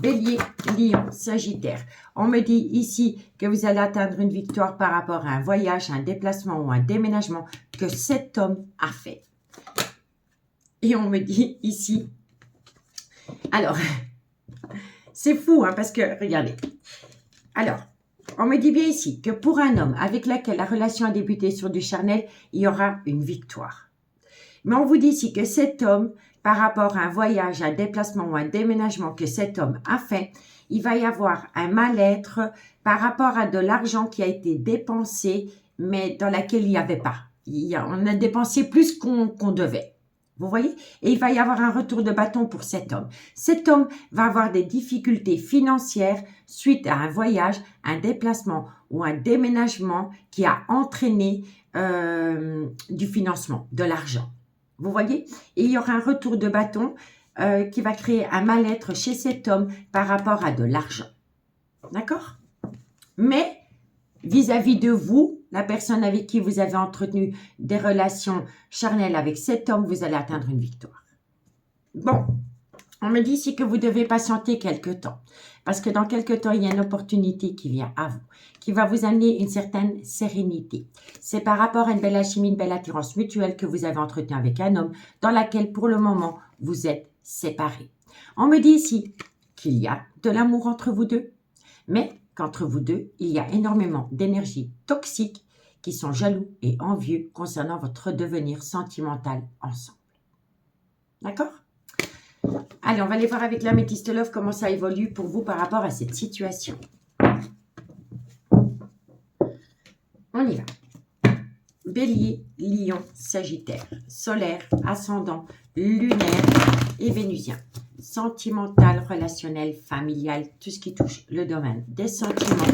Bélier, Lion, Sagittaire. On me dit ici que vous allez atteindre une victoire par rapport à un voyage, un déplacement ou un déménagement que cet homme a fait. Et on me dit ici, alors, c'est fou, hein, parce que, regardez, alors, on me dit bien ici que pour un homme avec lequel la relation a débuté sur du charnel, il y aura une victoire. Mais on vous dit ici que cet homme, par rapport à un voyage, un déplacement ou un déménagement que cet homme a fait, il va y avoir un mal-être par rapport à de l'argent qui a été dépensé, mais dans laquelle il n'y avait pas. On a dépensé plus qu'on devait. Vous voyez? Et il va y avoir un retour de bâton pour cet homme. Cet homme va avoir des difficultés financières suite à un voyage, un déplacement ou un déménagement qui a entraîné du financement, de l'argent. Vous voyez? Et il y aura un retour de bâton qui va créer un mal-être chez cet homme par rapport à de l'argent. D'accord? Mais vis-à-vis de vous, la personne avec qui vous avez entretenu des relations charnelles avec cet homme, vous allez atteindre une victoire. Bon, on me dit ici que vous devez patienter quelque temps. Parce que dans quelque temps, il y a une opportunité qui vient à vous, qui va vous amener une certaine sérénité. C'est par rapport à une belle alchimie, une belle attirance mutuelle que vous avez entretenue avec un homme dans laquelle, pour le moment, vous êtes séparés. On me dit ici qu'il y a de l'amour entre vous deux, mais qu'entre vous deux, il y a énormément d'énergie toxique qui sont jaloux et envieux concernant votre devenir sentimental ensemble. D'accord? Allez, on va aller voir avec l'améthyste love comment ça évolue pour vous par rapport à cette situation. On y va. Bélier, Lion, Sagittaire, solaire, ascendant, lunaire et vénusien. Sentimental, relationnel, familial, tout ce qui touche le domaine des sentiments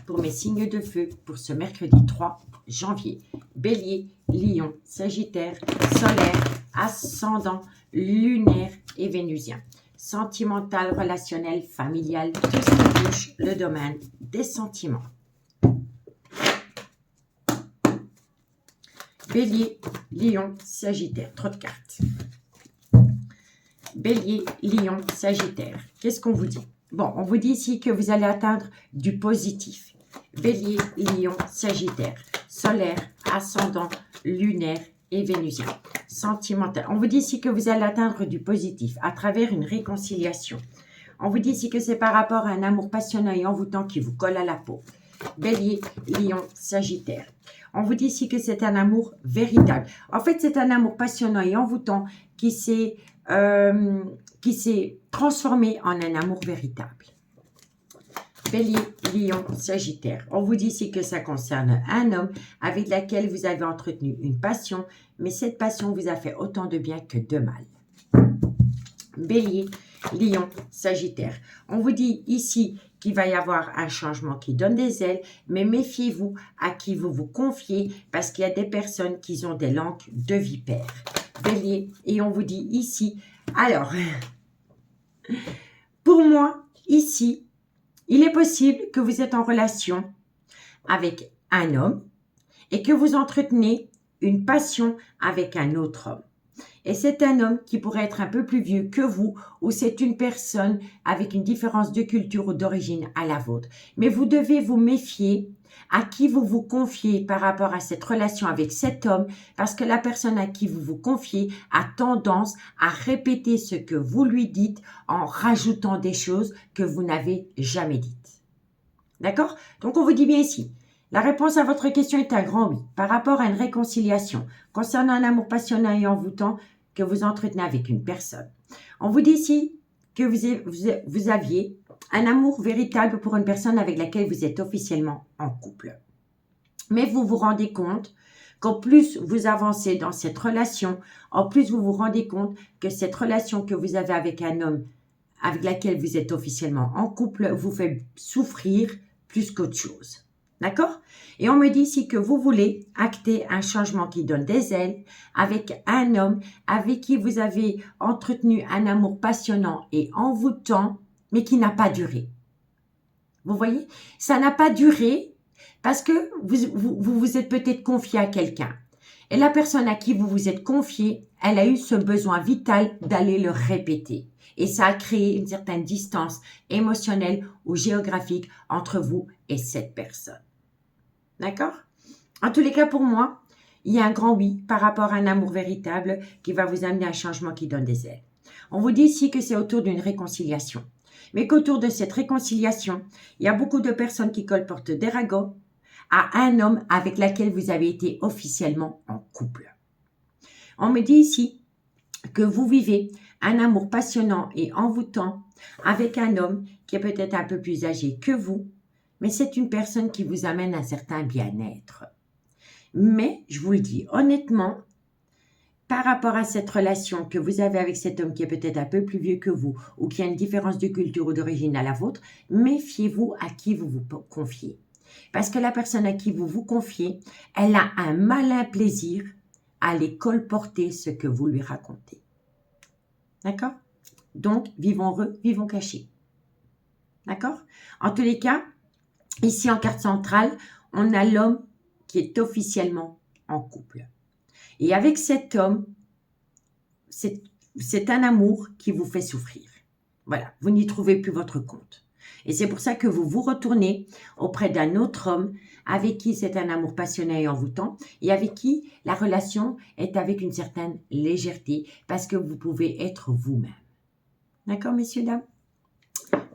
pour mes signes de feu pour ce mercredi 3 janvier. Bélier, Lion, Sagittaire, solaire, ascendant, lunaire et vénusien. Sentimental, relationnel, familial, tout ce qui touche le domaine des sentiments. Bélier, Lion, Sagittaire. Trop de cartes. Bélier, Lion, Sagittaire. Qu'est-ce qu'on vous dit? Bon, on vous dit ici que vous allez atteindre du positif. Bélier, Lion, Sagittaire. Solaire, ascendant, lunaire et vénusien. Sentimental. On vous dit ici que vous allez atteindre du positif à travers une réconciliation. On vous dit ici que c'est par rapport à un amour passionnel et envoûtant qui vous colle à la peau. Bélier, Lion, Sagittaire. On vous dit ici que c'est un amour véritable. En fait, c'est un amour passionnant et envoûtant qui s'est transformé en un amour véritable. Bélier, Lion, Sagittaire. On vous dit ici que ça concerne un homme avec lequel vous avez entretenu une passion, mais cette passion vous a fait autant de bien que de mal. Bélier, Lion, Sagittaire. On vous dit ici qu'il va y avoir un changement qui donne des ailes, mais méfiez-vous à qui vous vous confiez parce qu'il y a des personnes qui ont des langues de vipère. Bélier, et on vous dit ici, alors, pour moi, ici, il est possible que vous êtes en relation avec un homme et que vous entretenez une passion avec un autre homme. Et c'est un homme qui pourrait être un peu plus vieux que vous ou c'est une personne avec une différence de culture ou d'origine à la vôtre. Mais vous devez vous méfier à qui vous vous confiez par rapport à cette relation avec cet homme parce que la personne à qui vous vous confiez a tendance à répéter ce que vous lui dites en rajoutant des choses que vous n'avez jamais dites. D'accord? Donc on vous dit bien ici. La réponse à votre question est un grand oui. Par rapport à une réconciliation concernant un amour passionnel et envoûtant que vous entretenez avec une personne. On vous dit ici que vous aviez un amour véritable pour une personne avec laquelle vous êtes officiellement en couple. Mais vous vous rendez compte qu'en plus vous avancez dans cette relation, en plus vous vous rendez compte que cette relation que vous avez avec un homme avec laquelle vous êtes officiellement en couple vous fait souffrir plus qu'autre chose. D'accord? Et on me dit ici que vous voulez acter un changement qui donne des ailes avec un homme avec qui vous avez entretenu un amour passionnant et envoûtant, mais qui n'a pas duré. Vous voyez? Ça n'a pas duré parce que vous êtes peut-être confié à quelqu'un. Et la personne à qui vous vous êtes confié, elle a eu ce besoin vital d'aller le répéter. Et ça a créé une certaine distance émotionnelle ou géographique entre vous et cette personne. D'accord? En tous les cas, pour moi, il y a un grand oui par rapport à un amour véritable qui va vous amener à un changement qui donne des ailes. On vous dit ici que c'est autour d'une réconciliation. Mais qu'autour de cette réconciliation, il y a beaucoup de personnes qui colportent des ragots à un homme avec lequel vous avez été officiellement en couple. On me dit ici que vous vivez un amour passionnant et envoûtant avec un homme qui est peut-être un peu plus âgé que vous, mais c'est une personne qui vous amène un certain bien-être. Mais, je vous le dis honnêtement, par rapport à cette relation que vous avez avec cet homme qui est peut-être un peu plus vieux que vous ou qui a une différence de culture ou d'origine à la vôtre, méfiez-vous à qui vous vous confiez. Parce que la personne à qui vous vous confiez, elle a un malin plaisir à aller colporter ce que vous lui racontez. D'accord? Donc, vivons heureux, vivons cachés. D'accord? En tous les cas, ici en carte centrale, on a l'homme qui est officiellement en couple. Et avec cet homme, c'est un amour qui vous fait souffrir. Voilà, vous n'y trouvez plus votre compte. Et c'est pour ça que vous vous retournez auprès d'un autre homme avec qui c'est un amour passionné et envoûtant et avec qui la relation est avec une certaine légèreté parce que vous pouvez être vous-même. D'accord, messieurs, dames?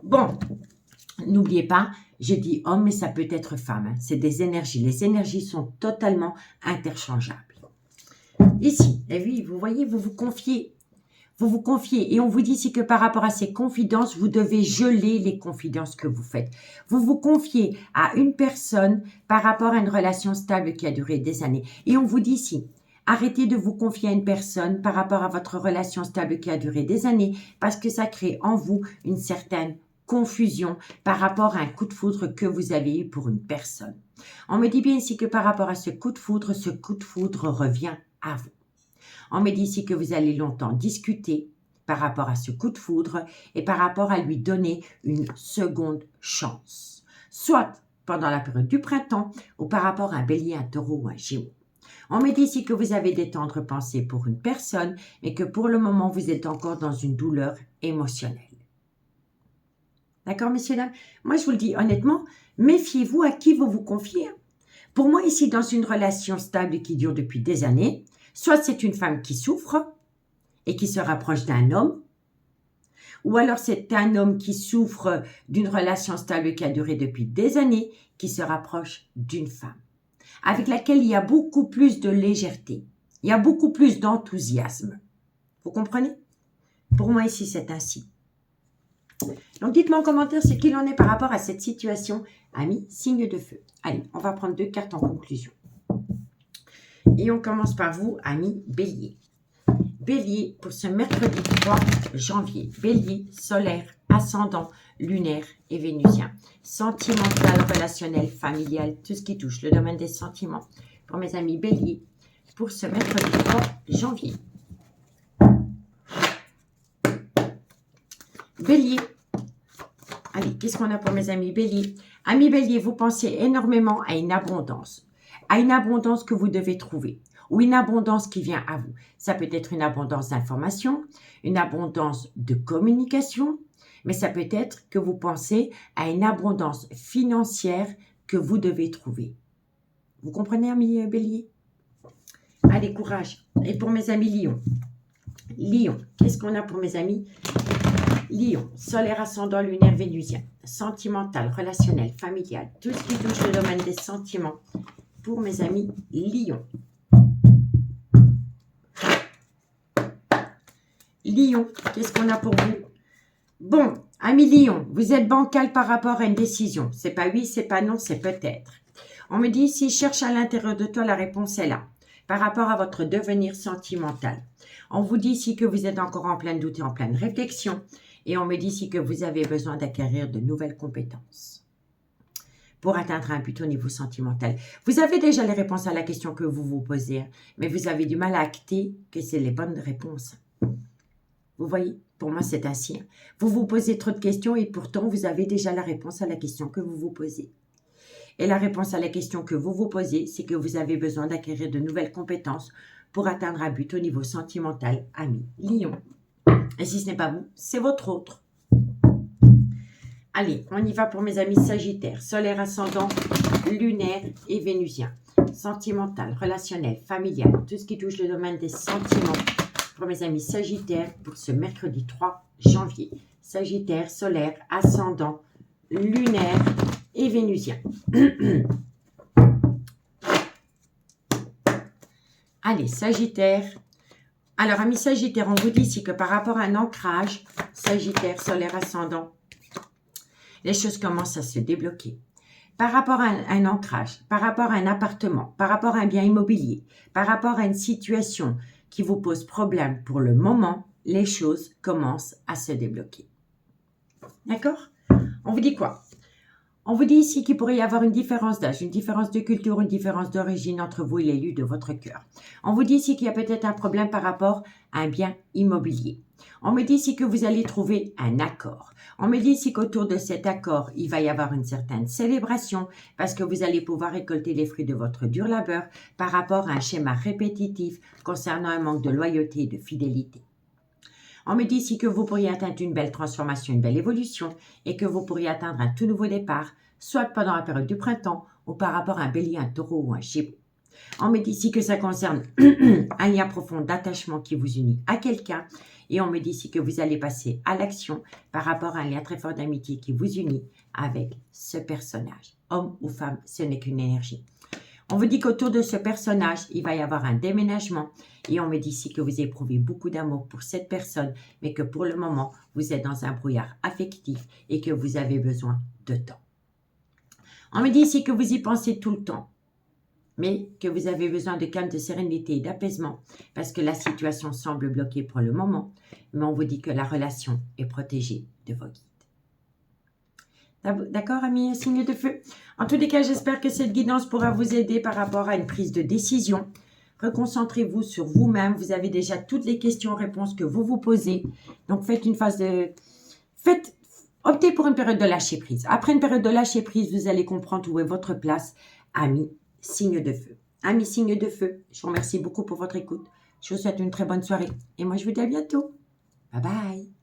Bon, n'oubliez pas, je dis homme, mais ça peut être femme. Hein. C'est des énergies. Les énergies sont totalement interchangeables. Ici, et oui, vous voyez, vous vous confiez et on vous dit ici que par rapport à ces confidences, vous devez geler les confidences que vous faites. Vous vous confiez à une personne par rapport à une relation stable qui a duré des années. Et on vous dit ici, arrêtez de vous confier à une personne par rapport à votre relation stable qui a duré des années parce que ça crée en vous une certaine confusion par rapport à un coup de foudre que vous avez eu pour une personne. On me dit bien ici que par rapport à ce coup de foudre revient à vous. On me dit ici que vous allez longtemps discuter par rapport à ce coup de foudre et par rapport à lui donner une seconde chance. Soit pendant la période du printemps ou par rapport à un bélier, un taureau ou un gémeaux. On me dit ici que vous avez des tendres pensées pour une personne, mais que pour le moment, vous êtes encore dans une douleur émotionnelle. D'accord, messieurs, dames? Moi, je vous le dis honnêtement, méfiez-vous à qui vous vous confiez. Pour moi, ici, dans une relation stable qui dure depuis des années, soit c'est une femme qui souffre et qui se rapproche d'un homme, ou alors c'est un homme qui souffre d'une relation stable qui a duré depuis des années, qui se rapproche d'une femme, avec laquelle il y a beaucoup plus de légèreté, il y a beaucoup plus d'enthousiasme. Vous comprenez? Pour moi ici, c'est ainsi. Donc dites-moi en commentaire ce qu'il en est par rapport à cette situation, amis, signe de feu. Allez, on va prendre 2 cartes en conclusion. Et on commence par vous, amis Bélier. Bélier, pour ce mercredi 3 janvier. Bélier, solaire, ascendant, lunaire et vénusien. Sentimental, relationnel, familial, tout ce qui touche le domaine des sentiments. Pour mes amis Bélier, pour ce mercredi 3 janvier. Bélier. Allez, qu'est-ce qu'on a pour mes amis Bélier? Amis Bélier, vous pensez énormément à une abondance que vous devez trouver, ou une abondance qui vient à vous. Ça peut être une abondance d'information, une abondance de communication, mais ça peut être que vous pensez à une abondance financière que vous devez trouver. Vous comprenez, amis Bélier? Allez, courage. Et pour mes amis Lion. Lion, qu'est-ce qu'on a pour mes amis Lion, solaire, ascendant, lunaire, vénusien, sentimental, relationnel, familial, tout ce qui touche le domaine des sentiments. Pour mes amis Lion. Lion, qu'est-ce qu'on a pour vous? Bon, amis Lion, vous êtes bancal par rapport à une décision. C'est pas oui, c'est pas non, c'est peut-être. On me dit ici, cherche à l'intérieur de toi, la réponse est là. par rapport à votre devenir sentimental. On vous dit ici que vous êtes encore en plein doute et en pleine réflexion. Et on me dit ici que vous avez besoin d'acquérir de nouvelles compétences pour atteindre un but au niveau sentimental. Vous avez déjà les réponses à la question que vous vous posez, mais vous avez du mal à acter que c'est les bonnes réponses. Vous voyez, pour moi, c'est ainsi. Vous vous posez trop de questions et pourtant, vous avez déjà la réponse à la question que vous vous posez. Et la réponse à la question que vous vous posez, c'est que vous avez besoin d'acquérir de nouvelles compétences pour atteindre un but au niveau sentimental, ami Lion. Et si ce n'est pas vous, c'est votre autre. Allez, on y va pour mes amis Sagittaires, solaire, ascendant, lunaire et vénusien. Sentimental, relationnel, familial, tout ce qui touche le domaine des sentiments. Pour mes amis Sagittaires, pour ce mercredi 3 janvier. Sagittaire, solaire, ascendant, lunaire et vénusien. Allez, Sagittaire. Alors, amis Sagittaire, on vous dit ici que par rapport à un ancrage, Sagittaire, solaire, ascendant, les choses commencent à se débloquer. Par rapport à un ancrage, par rapport à un appartement, par rapport à un bien immobilier, par rapport à une situation qui vous pose problème pour le moment, les choses commencent à se débloquer. D'accord? On vous dit quoi? On vous dit ici qu'il pourrait y avoir une différence d'âge, une différence de culture, une différence d'origine entre vous et l'élu de votre cœur. On vous dit ici qu'il y a peut-être un problème par rapport à un bien immobilier. On me dit ici que vous allez trouver un accord. On me dit ici qu'autour de cet accord, il va y avoir une certaine célébration parce que vous allez pouvoir récolter les fruits de votre dur labeur par rapport à un schéma répétitif concernant un manque de loyauté et de fidélité. On me dit ici que vous pourriez atteindre une belle transformation, une belle évolution et que vous pourriez atteindre un tout nouveau départ, soit pendant la période du printemps ou par rapport à un bélier, un taureau ou un gémeaux. On me dit ici que ça concerne un lien profond d'attachement qui vous unit à quelqu'un et on me dit ici que vous allez passer à l'action par rapport à un lien très fort d'amitié qui vous unit avec ce personnage. Homme ou femme, ce n'est qu'une énergie. On vous dit qu'autour de ce personnage, il va y avoir un déménagement et on me dit ici que vous éprouvez beaucoup d'amour pour cette personne, mais que pour le moment, vous êtes dans un brouillard affectif et que vous avez besoin de temps. On me dit ici que vous y pensez tout le temps, mais que vous avez besoin de calme, de sérénité et d'apaisement parce que la situation semble bloquée pour le moment, mais on vous dit que la relation est protégée de vos guides. D'accord, amis, signe de feu. En tous les cas, j'espère que cette guidance pourra vous aider par rapport à une prise de décision. Reconcentrez-vous sur vous-même. Vous avez déjà toutes les questions-réponses que vous vous posez. Donc, faites une phase de... Optez pour une période de lâcher prise. Après une période de lâcher prise, vous allez comprendre où est votre place, amis, signe de feu. Amis, signe de feu, je vous remercie beaucoup pour votre écoute. Je vous souhaite une très bonne soirée. Et moi, je vous dis à bientôt. Bye bye.